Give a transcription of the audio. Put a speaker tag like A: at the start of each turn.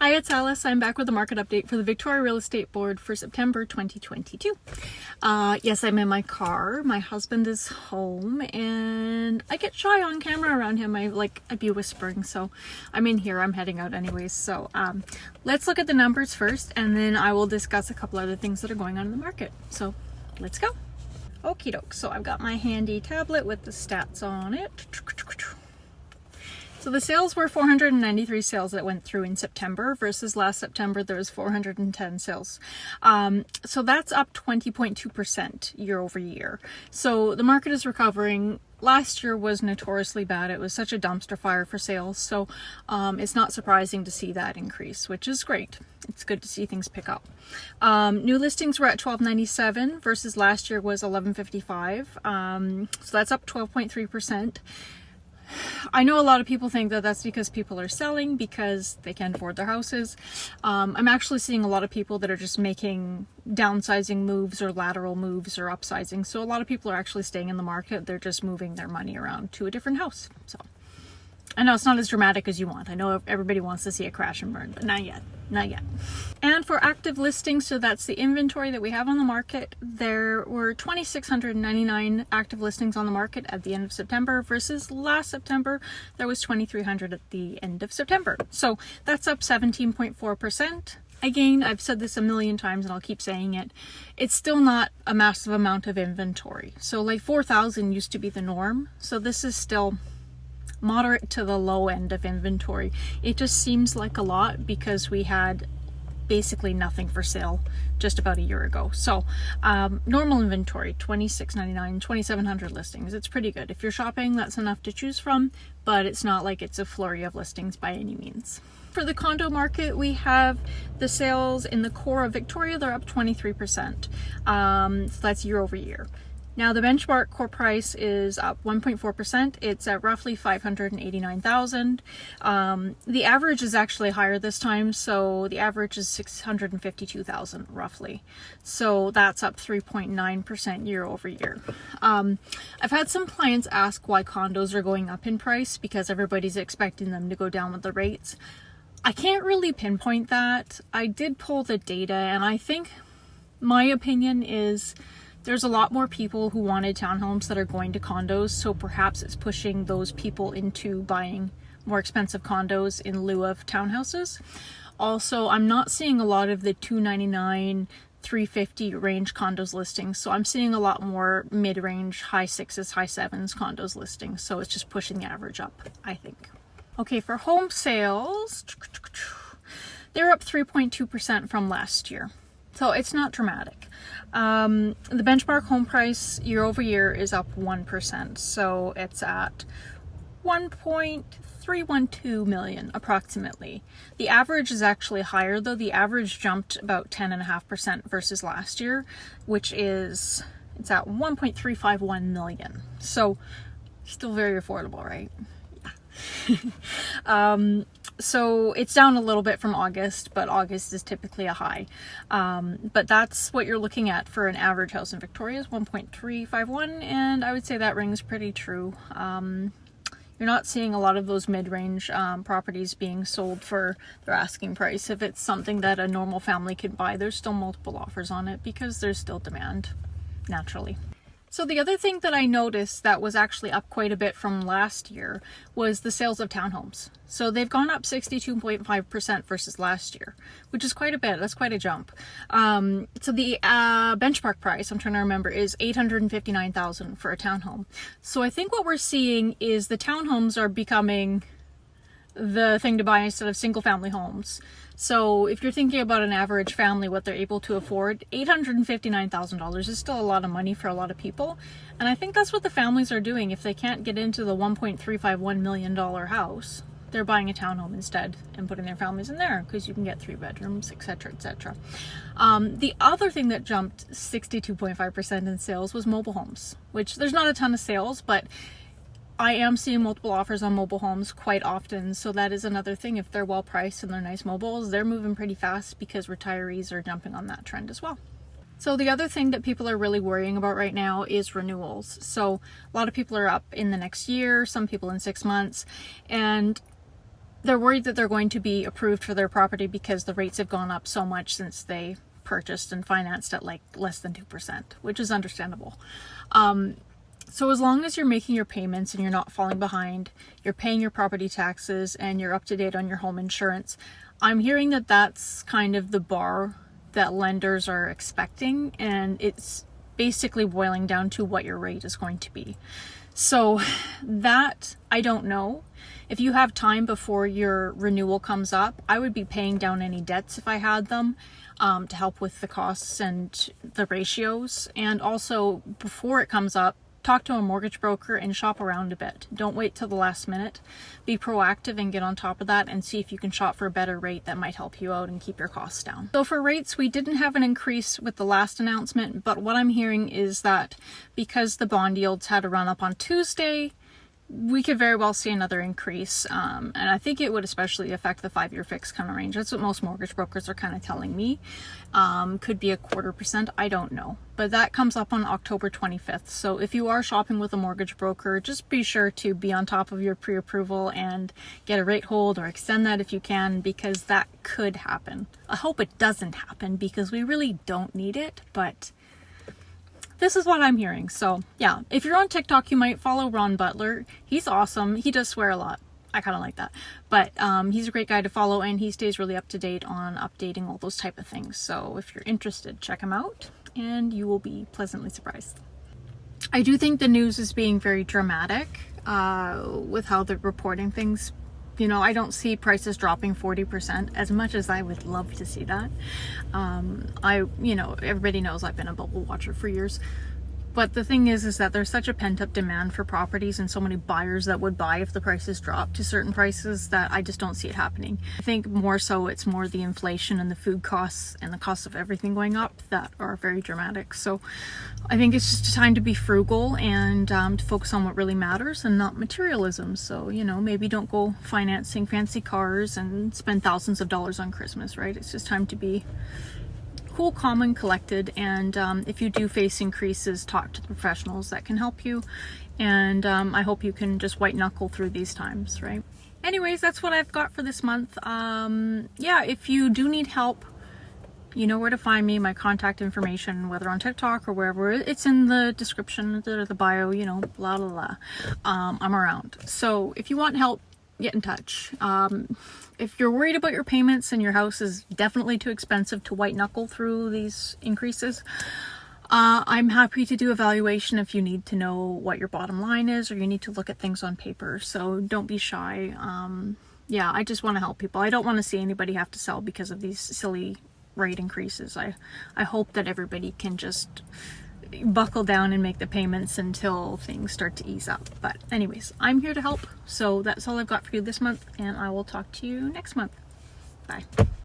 A: Hi, it's Alice. I'm back with a market update for the Victoria Real Estate Board for September 2022. Yes, I'm in my car. My husband is home and I get shy on camera around him. I'd be whispering, so I'm in here. I'm heading out anyways. So let's look at the numbers first and then I will discuss a couple other things that are going on in the market. So let's go. Okie doke. So I've got my handy tablet with the stats on it. So the sales were 493 sales that went through in September versus last September there was 410 sales. So that's up 20.2% year over year. So the market is recovering. Last year was notoriously bad. It was such a dumpster fire for sales. So it's not surprising to see that increase, which is great. It's good to see things pick up. New listings were at 1297 versus last year was 1155. So that's up 12.3%. I know a lot of people think that that's because people are selling because they can't afford their houses. I'm actually seeing a lot of people that are just making downsizing moves or lateral moves or upsizing. So a lot of people are actually staying in the market. They're just moving their money around to a different house. So I know it's not as dramatic as you want. I know everybody wants to see a crash and burn, but not yet. Not yet. And for active listings, so that's the inventory that we have on the market, there were 2,699 active listings on the market at the end of September versus last September, there was 2,300 at the end of September. So that's up 17.4%. Again, I've said this a million times and I'll keep saying it. It's still not a massive amount of inventory. So like 4,000 used to be the norm. So this is still moderate to the low end of inventory. It just seems like a lot because we had basically nothing for sale just about a year ago. So normal inventory, 2,699, 2,700 listings. It's pretty good. If you're shopping, that's enough to choose from, but it's not like it's a flurry of listings by any means. For the condo market, we have the sales in the core of Victoria, they're up 23%. So that's year over year. Now the benchmark core price is up 1.4%. It's at roughly 589,000. The average is actually higher this time, so the average is 652,000 roughly. So that's up 3.9% year over year. I've had some clients ask why condos are going up in price because everybody's expecting them to go down with the rates. I can't really pinpoint that. I did pull the data and I think my opinion is there's a lot more people who wanted townhomes that are going to condos, so perhaps it's pushing those people into buying more expensive condos in lieu of townhouses. Also, I'm not seeing a lot of the $299, $350 range condos listings, so I'm seeing a lot more mid-range, high sixes, high sevens condos listings, so it's just pushing the average up, I think. Okay, for home sales, they're up 3.2% from last year. So it's not dramatic. The benchmark home price year over year is up 1%. So it's at 1.312 million approximately. The average is actually higher though. The average jumped about 10.5% versus last year, which is, it's at 1.351 million. So still very affordable, right? Yeah. So it's down a little bit from August, but August is typically a high. But that's what you're looking at for an average house in Victoria is 1.351, and I would say that rings pretty true. You're not seeing a lot of those mid-range properties being sold for their asking price. If it's something that a normal family could buy, there's still multiple offers on it because there's still demand, naturally. So the other thing that I noticed that was actually up quite a bit from last year was the sales of townhomes. So they've gone up 62.5% versus last year, which is quite a bit. That's quite a jump. So the benchmark price, I'm trying to remember, is $859,000 for a townhome. So I think what we're seeing is the townhomes are becoming the thing to buy instead of single family homes. So if you're thinking about an average family, what they're able to afford, $859,000 is still a lot of money for a lot of people. And I think that's what the families are doing. If they can't get into the $1.351 million house, they're buying a townhome instead and putting their families in there because you can get 3 bedrooms, etc., etc. The other thing that jumped 62.5% in sales was mobile homes, which there's not a ton of sales, but I am seeing multiple offers on mobile homes quite often, so that is another thing. If they're well priced and they're nice mobiles, they're moving pretty fast because retirees are jumping on that trend as well. So the other thing that people are really worrying about right now is renewals. So a lot of people are up in the next year, some people in 6 months, and they're worried that they're going to be approved for their property because the rates have gone up so much since they purchased and financed at like less than 2%, which is understandable. So as long as you're making your payments and you're not falling behind, you're paying your property taxes and you're up to date on your home insurance, I'm hearing that that's kind of the bar that lenders are expecting, and it's basically boiling down to what your rate is going to be. So that, I don't know. If you have time before your renewal comes up, I would be paying down any debts if I had them, to help with the costs and the ratios. And also, before it comes up, talk to a mortgage broker and shop around a bit. Don't wait till the last minute. Be proactive and get on top of that and see if you can shop for a better rate that might help you out and keep your costs down. So for rates, we didn't have an increase with the last announcement, but what I'm hearing is that because the bond yields had a run up on Tuesday, we could very well see another increase, and I think it would especially affect the 5-year fixed kind of range. That's what most mortgage brokers are kind of telling me. Could be 0.25%, I don't know, but that comes up on October 25th. So if you are shopping with a mortgage broker, just be sure to be on top of your pre-approval and get a rate hold or extend that if you can, because that could happen. I hope it doesn't happen because we really don't need it, but this is what I'm hearing. So yeah, if you're on TikTok, you might follow Ron Butler. He's awesome. He does swear a lot. I kind of like that. But he's a great guy to follow, and he stays really up to date on updating all those type of things. So if you're interested, check him out and you will be pleasantly surprised. I do think the news is being very dramatic with how they're reporting things. You know, I don't see prices dropping 40% as much as I would love to see that. Everybody knows I've been a bubble watcher for years. But the thing is that there's such a pent-up demand for properties and so many buyers that would buy if the prices dropped to certain prices that I just don't see it happening. I think more so it's more the inflation and the food costs and the cost of everything going up that are very dramatic. So I think it's just a time to be frugal and to focus on what really matters and not materialism. So, maybe don't go financing fancy cars and spend thousands of dollars on Christmas, right? It's just time to be cool, calm, and collected. And if you do face increases, talk to the professionals that can help you. And I hope you can just white knuckle through these times, right? Anyways, that's what I've got for this month. If you do need help, you know where to find me. My contact information, whether on TikTok or wherever, it's in the description or the bio, blah, blah, blah. I'm around. So if you want help, get in touch. If you're worried about your payments and your house is definitely too expensive to white knuckle through these increases, I'm happy to do evaluation if you need to know what your bottom line is or you need to look at things on paper. So don't be shy. I just want to help people. I don't want to see anybody have to sell because of these silly rate increases. I hope that everybody can just buckle down and make the payments until things start to ease up. But anyways, I'm here to help. So that's all I've got for you this month, and I will talk to you next month. Bye.